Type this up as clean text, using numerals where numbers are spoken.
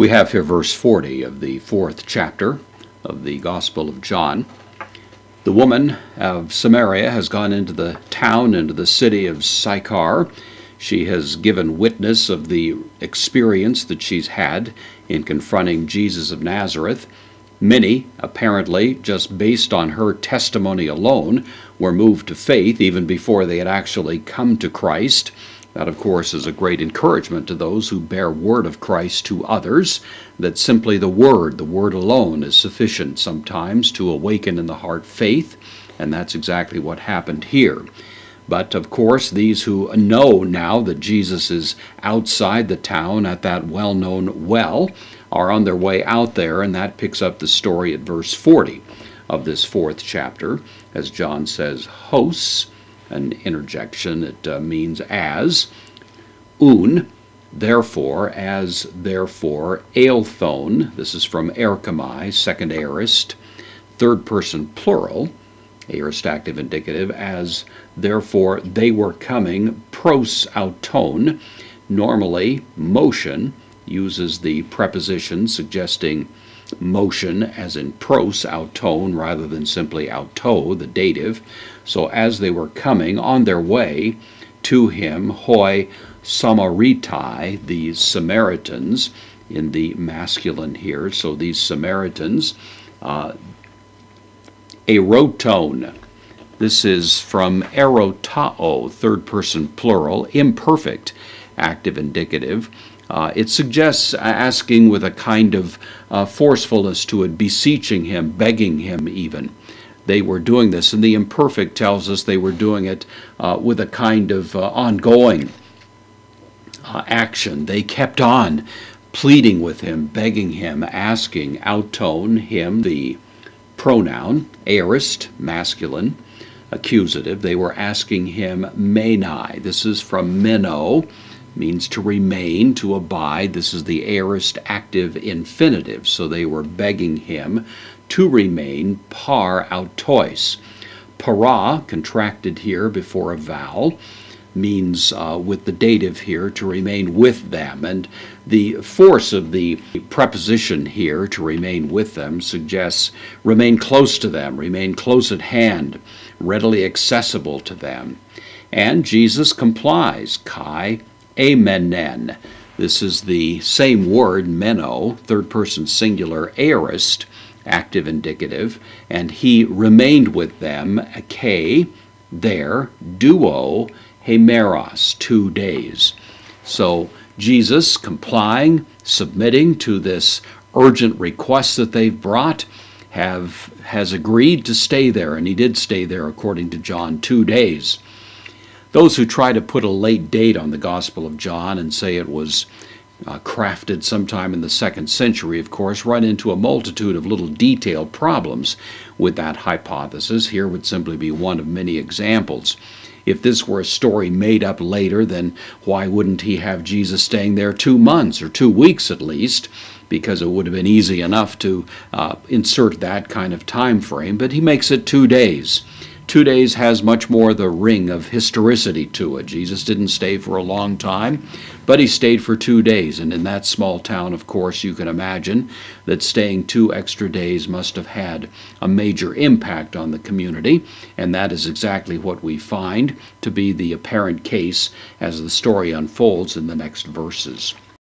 We have here verse 40 of the 4th chapter of the Gospel of John. The woman of Samaria has gone into the town, into the city of Sychar. She has given witness of the experience that she's had in confronting Jesus of Nazareth. Many, apparently, just based on her testimony alone, were moved to faith even before they had actually come to Christ. That, of course, is a great encouragement to those who bear word of Christ to others, that simply the word alone, is sufficient sometimes to awaken in the heart faith, and that's exactly what happened here. But, of course, these who know now that Jesus is outside the town at that well-known well are on their way out there, and that picks up the story at verse 40 of this 4th chapter, as John says, hos, an interjection, it means as, therefore, as, therefore, aelthon, this is from erchomai, second aorist, third person plural, aorist active indicative, as, therefore, they were coming, pros auton, normally motion, uses the preposition suggesting motion as in pros, auton, rather than simply auto, the dative. So as they were coming on their way to him, hoi Samaritai, these Samaritans, in the masculine here, so these Samaritans, eroton, this is from erotao, third person plural, imperfect active indicative. It suggests asking with a kind of forcefulness to it, beseeching him, begging him even. They were doing this, and the imperfect tells us they were doing it with a kind of ongoing action. They kept on pleading with him, begging him, asking, auton, him, the pronoun, aorist, masculine, accusative. They were asking him, menai. This is from meno, means to remain, to abide. This is the aorist active infinitive. So they were begging him to remain, par autois. Para, contracted here before a vowel, means with the dative here to remain with them. And the force of the preposition here, to remain with them, suggests remain close to them, remain close at hand, readily accessible to them. And Jesus complies, kai amenen. This is the same word, meno, third person singular, aorist, active indicative, and he remained with them, ake, there, duo, hemeros, 2 days. So Jesus, complying, submitting to this urgent request that they've brought, has agreed to stay there, and he did stay there according to John 2 days. Those who try to put a late date on the Gospel of John and say it was crafted sometime in the 2nd century, of course, run into a multitude of little detailed problems with that hypothesis. Here would simply be one of many examples. If this were a story made up later, then why wouldn't he have Jesus staying there 2 months or 2 weeks at least? Because it would have been easy enough to insert that kind of time frame, but he makes it 2 days. 2 days has much more the ring of historicity to it. Jesus didn't stay for a long time, but he stayed for 2 days. And in that small town, of course, you can imagine that staying 2 extra days must have had a major impact on the community. And that is exactly what we find to be the apparent case as the story unfolds in the next verses.